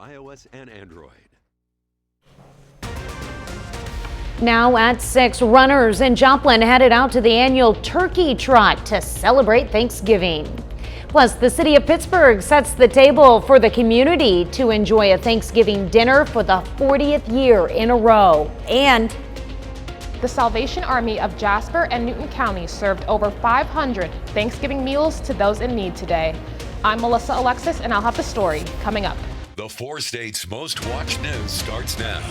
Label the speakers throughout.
Speaker 1: iOS and Android.
Speaker 2: Now at 6, runners in Joplin headed out to the annual Turkey Trot to celebrate Thanksgiving. Plus, the city of Pittsburgh sets the table for the community to enjoy a Thanksgiving dinner for the 40th year in a row. And
Speaker 3: the Salvation Army of Jasper and Newton County served over 500 Thanksgiving meals to those in need today. I'm Melissa Alexis, and I'll have the story coming up.
Speaker 1: The 4 states' most watched news starts now.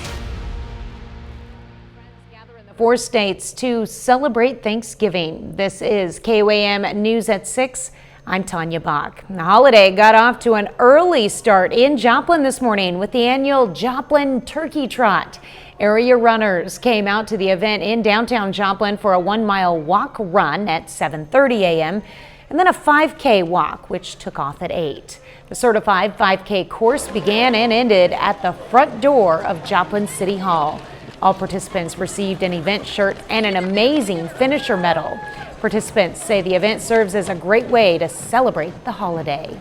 Speaker 2: 4 states to celebrate Thanksgiving. This is KOAM News at 6. I'm Tanya Bach. The holiday got off to an early start in Joplin this morning with the annual Joplin Turkey Trot. Area runners came out to the event in downtown Joplin for a 1-mile walk run at 7:30 a.m. and then a 5K walk, which took off at 8. The certified 5K course began and ended at the front door of Joplin City Hall. All participants received an event shirt and an amazing finisher medal. Participants say the event serves as a great way to celebrate the holiday.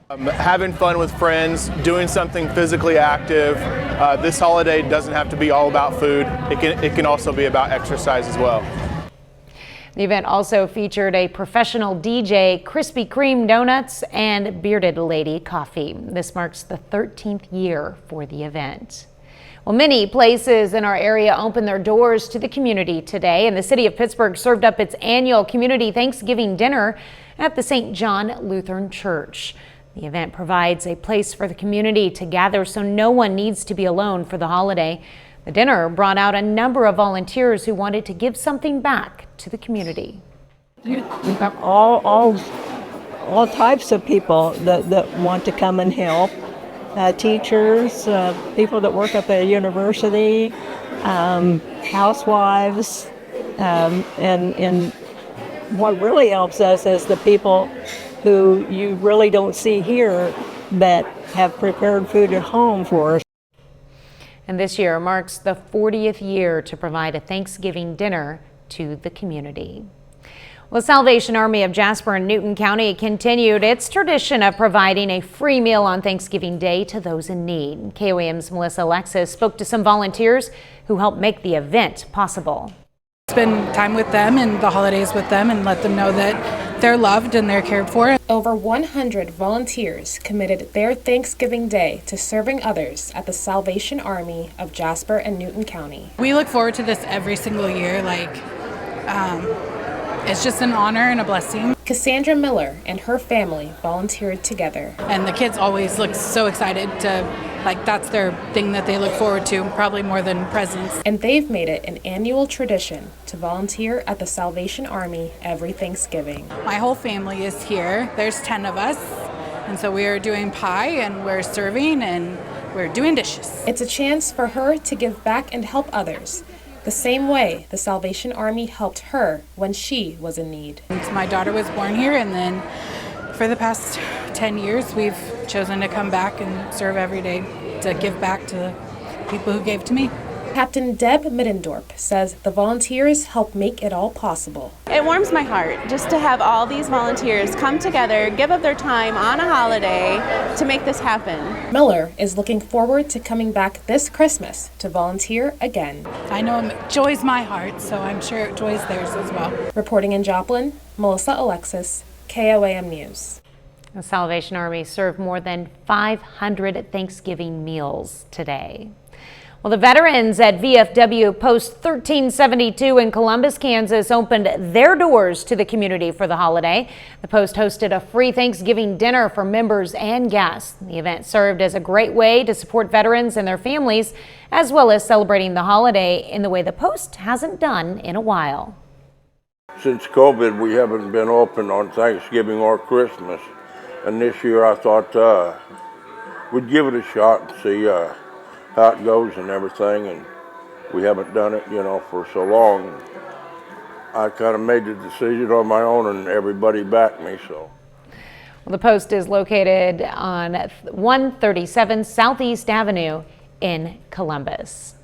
Speaker 4: Having fun with friends, doing something physically active. This holiday doesn't have to be all about food. It can also be about exercise as well.
Speaker 2: The event also featured a professional DJ, Krispy Kreme donuts, and Bearded Lady coffee. This marks the 13th year for the event. Well, many places in our area opened their doors to the community today, and the city of Pittsburgh served up its annual community Thanksgiving dinner at the St. John Lutheran Church. The event provides a place for the community to gather so no one needs to be alone for the holiday. The dinner brought out a number of volunteers who wanted to give something back to the community.
Speaker 5: We've got all types of people that want to come and help. Teachers, people that work at the university, housewives, and what really helps us is the people who you really don't see here that have prepared food at home for us.
Speaker 2: And this year marks the 40th year to provide a Thanksgiving dinner to the community. Well, Salvation Army of Jasper and Newton County continued its tradition of providing a free meal on Thanksgiving Day to those in need. KOAM's Melissa Alexis spoke to some volunteers who helped make the event possible.
Speaker 6: Spend time with them and the holidays with them and let them know that they're loved and they're cared for.
Speaker 3: Over 100 volunteers committed their Thanksgiving Day to serving others at the Salvation Army of Jasper and Newton County.
Speaker 6: We look forward to this every single year. It's just an honor and a blessing.
Speaker 3: Cassandra Miller and her family volunteered together.
Speaker 6: And the kids always look so excited to, that's their thing that they look forward to, probably more than presents.
Speaker 3: And they've made it an annual tradition to volunteer at the Salvation Army every Thanksgiving.
Speaker 6: My whole family is here. There's 10 of us. And so we are doing pie and we're serving and we're doing dishes.
Speaker 3: It's a chance for her to give back and help others, the same way the Salvation Army helped her when she was in need.
Speaker 6: My daughter was born here, and then for the past 10 years we've chosen to come back and serve every day to give back to the people who gave to me.
Speaker 3: Captain Deb Middendorp says the volunteers help make it all possible.
Speaker 7: It warms my heart just to have all these volunteers come together, give up their time on a holiday to make this happen.
Speaker 3: Miller is looking forward to coming back this Christmas to volunteer again.
Speaker 6: I know joy's my heart, so I'm sure joy's theirs as well.
Speaker 3: Reporting in Joplin, Melissa Alexis, KOAM News.
Speaker 2: The Salvation Army served more than 500 Thanksgiving meals today. Well, the veterans at VFW Post 1372 in Columbus, Kansas opened their doors to the community for the holiday. The post hosted a free Thanksgiving dinner for members and guests. The event served as a great way to support veterans and their families, as well as celebrating the holiday in the way the post hasn't done in a while.
Speaker 8: Since COVID, we haven't been open on Thanksgiving or Christmas. And this year I thought we'd give it a shot and see how it goes and everything, and we haven't done it, for so long. I kind of made the decision on my own, and everybody backed me, so.
Speaker 2: Well, the post is located on 137 Southeast Avenue in Columbus.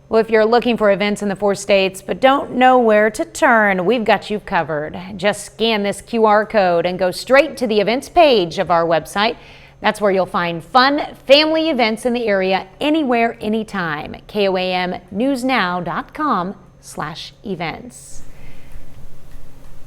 Speaker 2: Well, if you're looking for events in the 4 states but don't know where to turn, we've got you covered. Just scan this QR code and go straight to the events page of our website. That's where you'll find fun family events in the area anywhere, anytime. KOAMnewsnow.com/events.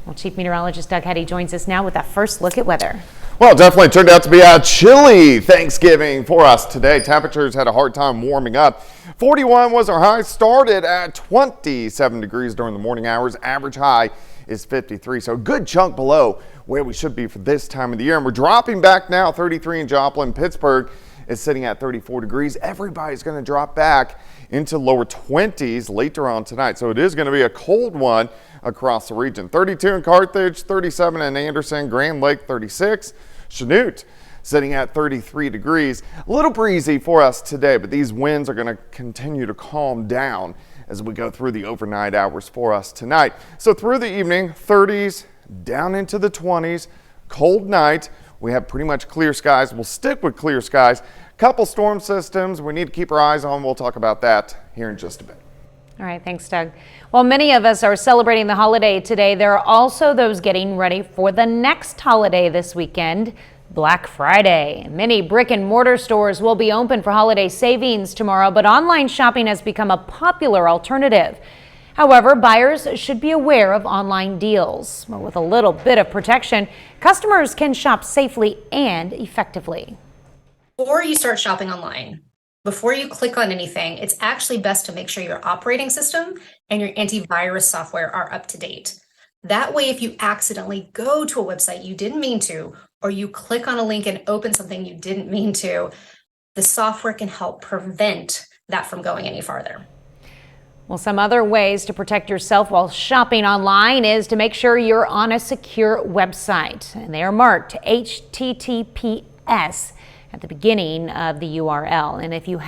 Speaker 2: Well, Chief Meteorologist Doug Hetty joins us now with that first look at weather.
Speaker 9: Well, it definitely turned out to be a chilly Thanksgiving for us today. Temperatures had a hard time warming up. 41 was our high, started at 27 degrees during the morning hours. Average high is 53, so a good chunk below where we should be for this time of the year. And we're dropping back now. 33 in Joplin. Pittsburgh is sitting at 34 degrees. Everybody's going to drop back into lower 20s later on tonight, so it is going to be a cold one across the region. 32 in Carthage, 37 in Anderson, Grand Lake 36, Chanute sitting at 33 degrees. A little breezy for us today, but these winds are going to continue to calm down as we go through the overnight hours for us tonight. So through the evening, 30s down into the 20s, cold night. We have pretty much clear skies. We'll stick with clear skies. Couple storm systems we need to keep our eyes on. We'll talk about that here in just a bit.
Speaker 2: All right, thanks, Doug. While many of us are celebrating the holiday today, there are also those getting ready for the next holiday this weekend, Black Friday. Many brick and mortar stores will be open for holiday savings tomorrow, but online shopping has become a popular alternative. However, buyers should be aware of online deals. With a little bit of protection, customers can shop safely and effectively.
Speaker 10: Before you start shopping online, before you click on anything, it's actually best to make sure your operating system and your antivirus software are up to date. That way, if you accidentally go to a website you didn't mean to, or you click on a link and open something you didn't mean to, the software can help prevent that from going any farther.
Speaker 2: Well, some other ways to protect yourself while shopping online is to make sure you're on a secure website, and they are marked HTTPS at the beginning of the URL. And if you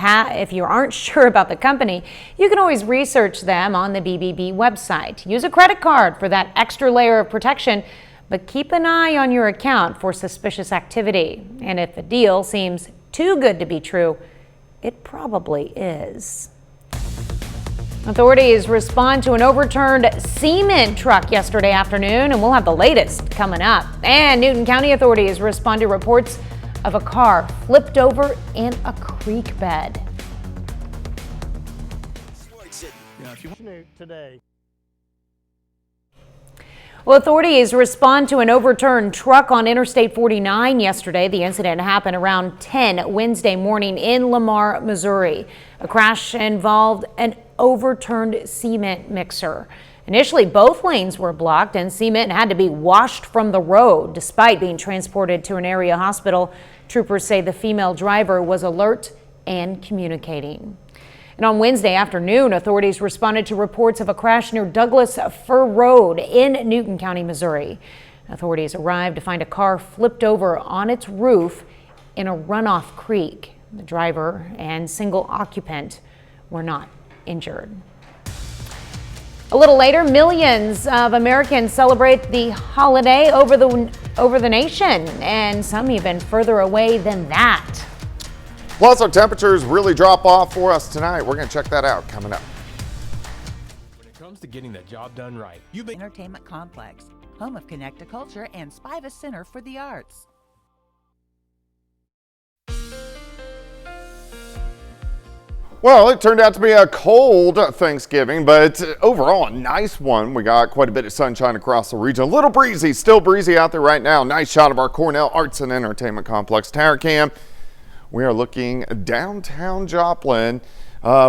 Speaker 2: aren't sure about the company, you can always research them on the BBB website. Use a credit card for that extra layer of protection, but keep an eye on your account for suspicious activity. And if a deal seems too good to be true, it probably is. Authorities respond to an overturned cement truck yesterday afternoon, and we'll have the latest coming up. And Newton County authorities respond to reports of a car flipped over in a creek bed.
Speaker 11: Today.
Speaker 2: Well, authorities respond to an overturned truck on Interstate 49 yesterday. The incident happened around 10 Wednesday morning in Lamar, Missouri. A crash involved an overturned cement mixer. Initially, both lanes were blocked and cement had to be washed from the road. Despite being transported to an area hospital, troopers say the female driver was alert and communicating. And on Wednesday afternoon, authorities responded to reports of a crash near Douglas Fir Road in Newton County, Missouri. Authorities arrived to find a car flipped over on its roof in a runoff creek. The driver and single occupant were not injured. A little later, millions of Americans celebrate the holiday over the nation, and some even further away than that.
Speaker 9: Plus, our temperatures really drop off for us tonight. We're going to check that out coming up.
Speaker 11: When it comes to getting the job done right,
Speaker 12: Entertainment Complex, home of Connecta Culture and Spiva Center for the Arts.
Speaker 9: Well, it turned out to be a cold Thanksgiving, but overall a nice one. We got quite a bit of sunshine across the region. A little breezy, still breezy out there right now. Nice shot of our Cornell Arts and Entertainment Complex tower cam. We are looking downtown Joplin,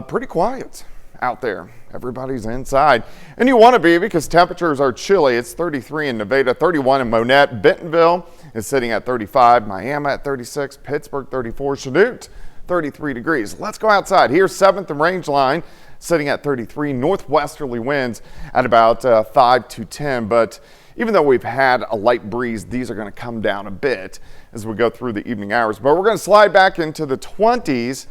Speaker 9: pretty quiet out there. Everybody's inside, and you want to be because temperatures are chilly. It's 33 in Nevada, 31 in Monette. Bentonville is sitting at 35, Miami at 36, Pittsburgh 34, Chanute 33 degrees. Let's go outside. Here's 7th and Rangeline sitting at 33. Northwesterly winds at about 5 to 10. But even though we've had a light breeze, these are going to come down a bit as we go through the evening hours. But we're going to slide back into the 20s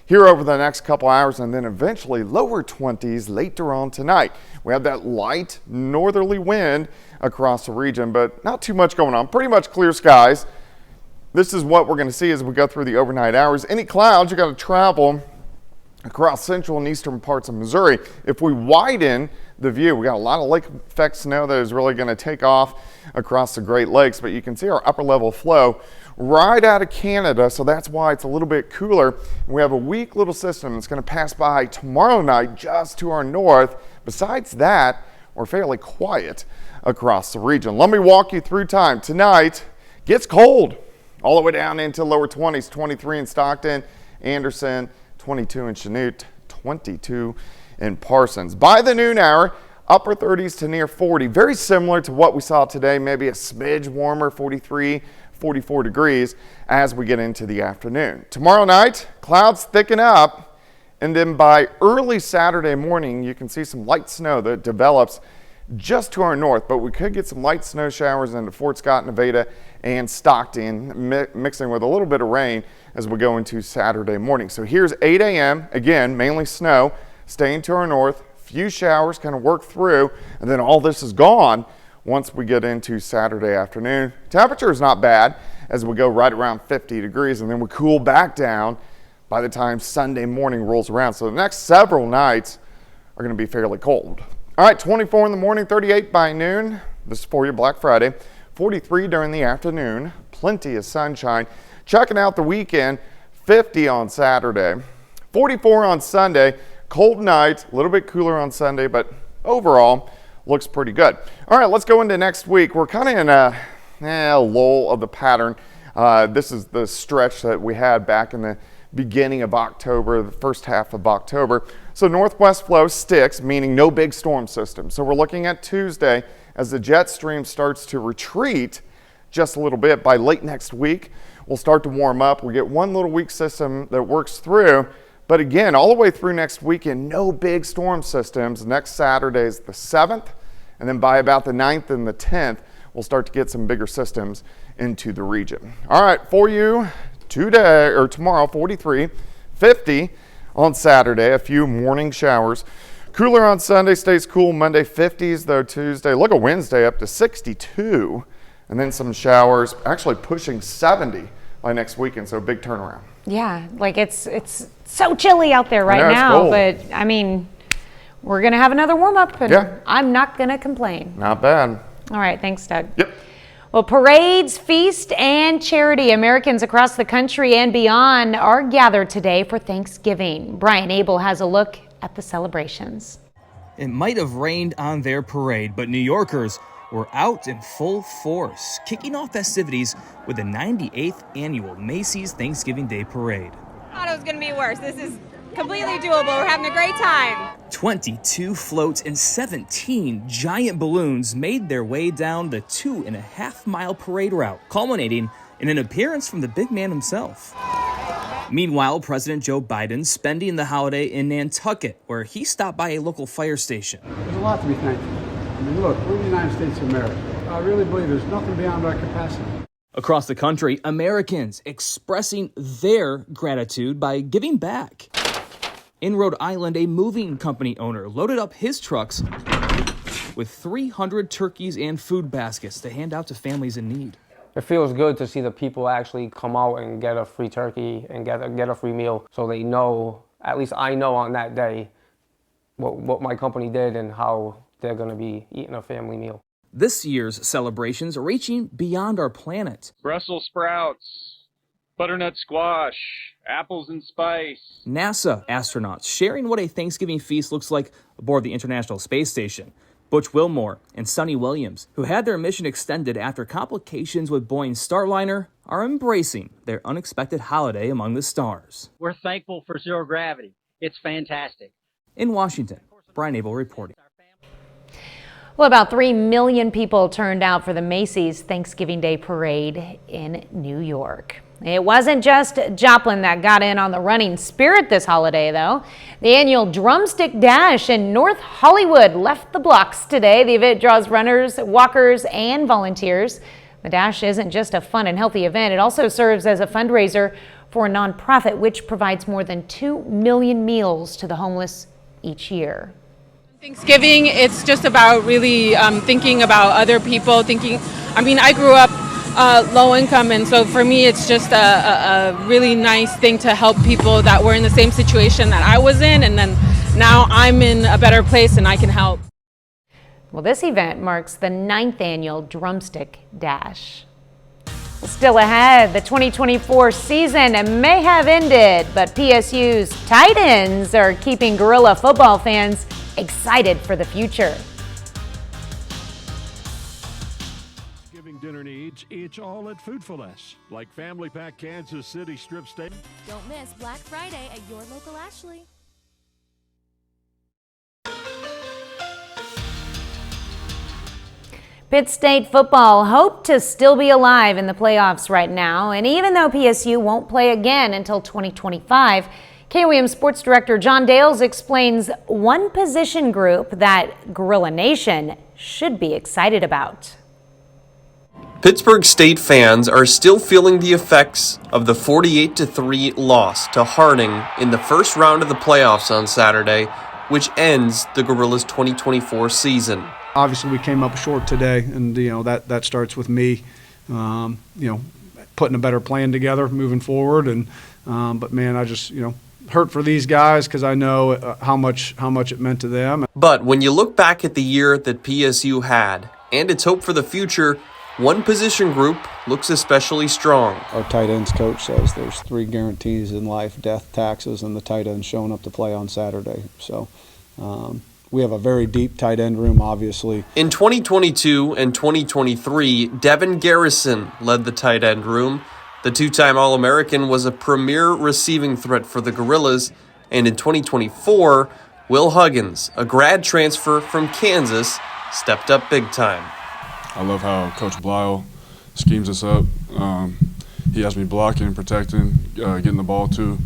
Speaker 9: here over the next couple hours, and then eventually lower 20s later on tonight. We have that light northerly wind across the region, but not too much going on. Pretty much clear skies. This is what we're going to see as we go through the overnight hours. Any clouds, you got to travel across central and eastern parts of Missouri. If we widen the view, we got a lot of lake effect snow that is really going to take off across the Great Lakes, but you can see our upper level flow right out of Canada, so that's why it's a little bit cooler. And we have a weak little system that's going to pass by tomorrow night just to our north. Besides that, we're fairly quiet across the region. Let me walk you through time. Tonight gets cold all the way down into lower 20s, 23 in Stockton, Anderson, 22 in Chanute, 22 in Parsons. By the noon hour, upper 30s to near 40, very similar to what we saw today, maybe a smidge warmer, 43, 44 degrees as we get into the afternoon. Tomorrow night, clouds thicken up, and then by early Saturday morning, you can see some light snow that develops just to our north, but we could get some light snow showers into Fort Scott, Nevada, and Stockton, mixing with a little bit of rain as we go into Saturday morning. So here's 8 a.m. Again, mainly snow, staying to our north, few showers kind of work through, and then all this is gone once we get into Saturday afternoon. Temperature is not bad as we go right around 50 degrees, and then we cool back down by the time Sunday morning rolls around. So the next several nights are going to be fairly cold. All right, 24 in the morning, 38 by noon. This is for you Black Friday. 43 during the afternoon, plenty of sunshine. Checking out the weekend, 50 on Saturday, 44 on Sunday. Cold night, a little bit cooler on Sunday, but overall looks pretty good. All right, let's go into next week. We're kind of in a lull of the pattern. This is the stretch that we had back in the beginning of October, the first half of October. So northwest flow sticks, meaning no big storm system. So we're looking at Tuesday as the jet stream starts to retreat just a little bit. By late next week, we'll start to warm up. We get one little weak system that works through. But again, all the way through next weekend, no big storm systems. Next Saturday is the 7th, and then by about the 9th and the 10th, we'll start to get some bigger systems into the region. All right, for you today or tomorrow, 43, 50 on Saturday, a few morning showers. Cooler on Sunday, stays cool Monday, 50s though Tuesday. Look at Wednesday up to 62, and then some showers, actually pushing 70 by next weekend, so big turnaround.
Speaker 2: Yeah, like it's so chilly out there right now, but I mean, we're going to have another warm up, and yeah, I'm not going to complain.
Speaker 9: Not bad.
Speaker 2: All right, thanks, Doug.
Speaker 9: Yep.
Speaker 2: Well, parades, feast, and charity. Americans across the country and beyond are gathered today for Thanksgiving. Brian Abel has a look at the celebrations.
Speaker 13: It might have rained on their parade, but New Yorkers were out in full force, kicking off festivities with the 98th annual Macy's Thanksgiving Day Parade.
Speaker 14: I thought it was going to be worse. This is completely doable. We're having a great time.
Speaker 13: 22 floats and 17 giant balloons made their way down the 2.5-mile parade route, culminating in an appearance from the big man himself. Meanwhile, President Joe Biden spending the holiday in Nantucket, where he stopped by a local fire station.
Speaker 15: There's a lot to be thankful for. I mean, look, we're the United States of America. I really believe there's nothing beyond our capacity.
Speaker 13: Across the country, Americans expressing their gratitude by giving back. In Rhode Island, a moving company owner loaded up his trucks with 300 turkeys and food baskets to hand out to families in need.
Speaker 16: It feels good to see the people actually come out and get a free turkey and get a free meal, so they know, at least I know on that day, what my company did and how they're going to be eating a family meal.
Speaker 13: This year's celebrations are reaching beyond our planet.
Speaker 17: Brussels sprouts, butternut squash, apples and spice.
Speaker 13: NASA astronauts sharing what a Thanksgiving feast looks like aboard the International Space Station. Butch Wilmore and Sonny Williams, who had their mission extended after complications with Boeing's Starliner, are embracing their unexpected holiday among the stars.
Speaker 18: We're thankful for zero gravity. It's fantastic.
Speaker 13: In Washington, Brian Abel reporting.
Speaker 2: Well, about 3 million people turned out for the Macy's Thanksgiving Day Parade in New York. It wasn't just Joplin that got in on the running spirit this holiday, though. The annual Drumstick Dash in North Hollywood left the blocks today. The event draws runners, walkers, and volunteers. The Dash isn't just a fun and healthy event. It also serves as a fundraiser for a nonprofit which provides more than 2 million meals to the homeless each year.
Speaker 19: Thanksgiving, it's just about really thinking about other people, I grew up low income, and so for me it's just a really nice thing to help people that were in the same situation that I was in, and then now I'm in a better place and I can help.
Speaker 2: Well, this event marks the 9th annual Drumstick Dash. Still ahead, the 2024 season may have ended, but PSU's tight ends are keeping Gorilla football fans excited for the future.
Speaker 20: Dinner needs, it's all at Food for Less, like Family Pack Kansas City strip steak.
Speaker 21: Don't miss Black Friday at your local Ashley.
Speaker 2: Pitt State football hope to still be alive in the playoffs right now, and even though PSU won't play again until 2025, KOAM Sports Director John Dales explains one position group that Gorilla Nation should be excited about.
Speaker 22: Pittsburgh State fans are still feeling the effects of the 48-3 loss to Harding in the first round of the playoffs on Saturday, which ends the Gorillas' 2024 season.
Speaker 15: Obviously, we came up short today, and that starts with me, putting a better plan together moving forward. And but man, I just hurt for these guys because I know how much it meant to them.
Speaker 22: But when you look back at the year that PSU had and its hope for the future, one position group looks especially strong.
Speaker 23: Our tight ends coach says there's 3 guarantees in life: death, taxes, and the tight end showing up to play on Saturday. So we have a very deep tight end room, obviously.
Speaker 22: In 2022 and 2023, Devin Garrison led the tight end room. The 2-time All-American was a premier receiving threat for the Gorillas. And in 2024, Will Huggins, a grad transfer from Kansas, stepped up big time.
Speaker 24: I love how Coach Blyle schemes us up. He has me blocking, protecting, getting the ball too,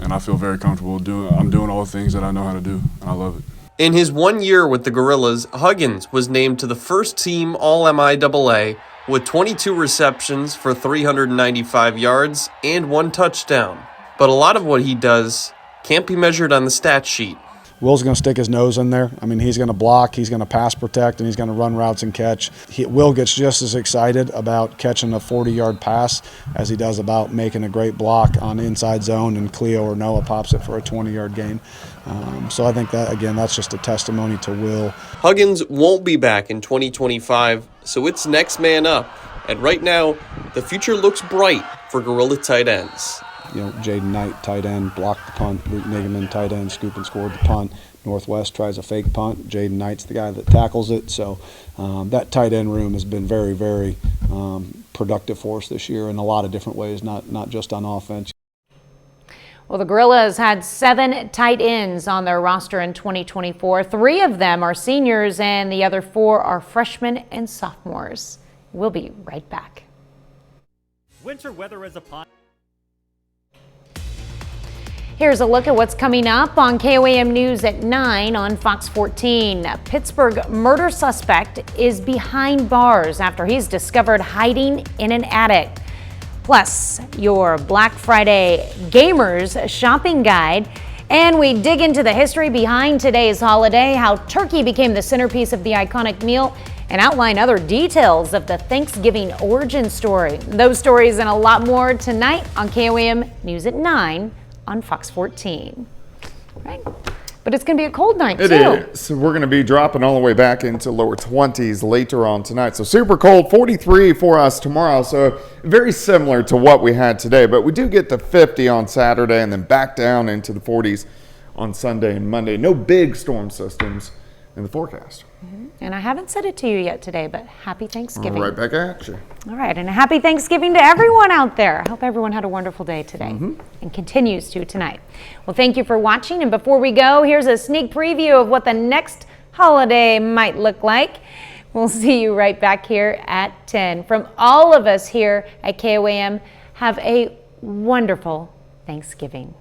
Speaker 24: and I feel very comfortable I'm doing all the things that I know how to do, and I love it.
Speaker 22: In his 1 year with the Gorillas, Huggins was named to the first-team All-MIAA with 22 receptions for 395 yards and 1 touchdown. But a lot of what he does can't be measured on the stat sheet.
Speaker 23: Will's going to stick his nose in there. I mean, he's going to block, he's going to pass protect, and he's going to run routes and catch. Will gets just as excited about catching a 40-yard pass as he does about making a great block on the inside zone, and Cleo or Noah pops it for a 20-yard gain. So I think that, again, that's just a testimony to Will.
Speaker 22: Huggins won't be back in 2025, so it's next man up. And right now, the future looks bright for Gorilla tight ends.
Speaker 23: Jaden Knight, tight end, blocked the punt. Luke Nigeman, tight end, scoop and scored the punt. Northwest tries a fake punt. Jaden Knight's the guy that tackles it. So that tight end room has been very, very productive for us this year in a lot of different ways, not just on offense.
Speaker 2: Well, the Gorillas had 7 tight ends on their roster in 2024. 3 of them are seniors, and the other 4 are freshmen and sophomores. We'll be right back.
Speaker 25: Winter weather is upon.
Speaker 2: Here's a look at what's coming up on KOAM News at 9 on Fox 14. A Pittsburgh murder suspect is behind bars after he's discovered hiding in an attic. Plus, your Black Friday Gamers shopping guide. And we dig into the history behind today's holiday, how turkey became the centerpiece of the iconic meal, and outline other details of the Thanksgiving origin story. Those stories and a lot more tonight on KOAM News at 9. On Fox 14. Right? But it's going to be a cold night, too.
Speaker 9: It is. So we're going to be dropping all the way back into lower 20s later on tonight. So super cold, 43 for us tomorrow. So very similar to what we had today. But we do get to 50 on Saturday and then back down into the 40s on Sunday and Monday. No big storm systems in the forecast.
Speaker 2: And I haven't said it to you yet today, but happy Thanksgiving.
Speaker 9: Right back at you.
Speaker 2: All right, and a happy Thanksgiving to everyone out there. I hope everyone had a wonderful day today and continues to tonight. Well, thank you for watching. And before we go, here's a sneak preview of what the next holiday might look like. We'll see you right back here at 10. From all of us here at KOAM, have a wonderful Thanksgiving.